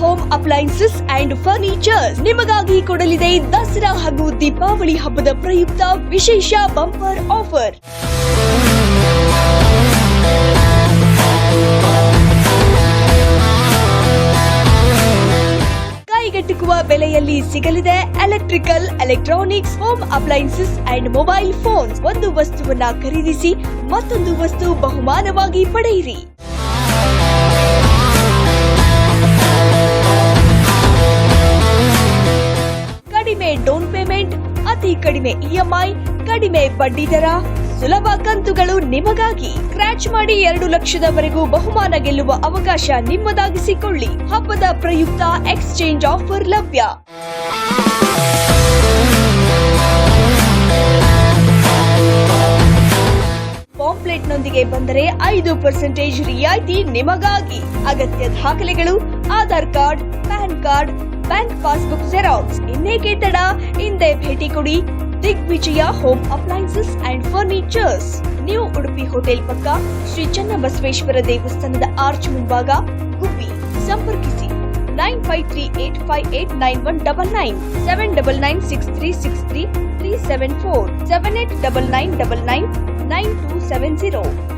Home appliances and furnitures ನಿಮಗಾಗಿ ಕೊಡಲಿದೆ ದಸರಾ ಹಾಗೂ ದೀಪಾವಳಿ ಹಬ್ಬದ ಪ್ರಯುಕ್ತ ವಿಶೇಷ ಬಂಪರ್ ಆಫರ್. ಕೈಗೆಟುಕುವ ಬೆಲೆಯಲ್ಲಿ ಸಿಗಲಿದೆ electrical, electronics, home appliances and mobile phones. ಒಂದು ವಸ್ತುವನ್ನ ಖರೀದಿಸಿ ಮತ್ತೊಂದು ವಸ್ತು ಬಹುಮಾನವಾಗಿ ಪಡೆಯಿರಿ. ಕಡಿಮೆ ಡೌನ್ ಪೇಮೆಂಟ್, ಅತಿ ಕಡಿಮೆ ಇಎಂಐ, ಕಡಿಮೆ ಬಡ್ಡಿ ದರ, ಸುಲಭ ಕಂತುಗಳು ನಿಮಗಾಗಿ. ಸ್ಕ್ರಾಚ್ ಮಾಡಿ 2 ಲಕ್ಷದವರೆಗೂ ಬಹುಮಾನ ಗೆಲ್ಲುವ ಅವಕಾಶ ನಿಮ್ಮದಾಗಿಸಿಕೊಳ್ಳಿ. ಹಬ್ಬದ ಪ್ರಯುಕ್ತ ಎಕ್ಸ್ಚೇಂಜ್ ಆಫರ್ ಲಭ್ಯ. ಪಾಂಪ್ಲೆಟ್ನೊಂದಿಗೆ ಬಂದರೆ 5% ರಿಯಾಯಿತಿ ನಿಮಗಾಗಿ. ಅಗತ್ಯ ದಾಖಲೆಗಳು: Aadhaar card, PAN card, bank passbook xerox. ಇನ್ನೇಕೆ ತಡ, ಹಿಂದೆ ಭೇಟಿ ಕೊಡಿ. Digvijaya home appliances and furnitures, new Udupi hotel ಪಕ್ಕ, ಶ್ರೀ ಚನ್ನಬಸವೇಶ್ವರ ದೇವಸ್ಥಾನದ ಆರ್ಚ್ ಮುಂಭಾಗ, ಗುಬ್ಬಿ. ಸಂಪರ್ಕಿಸಿ 9538589199 7996363374 7899999270.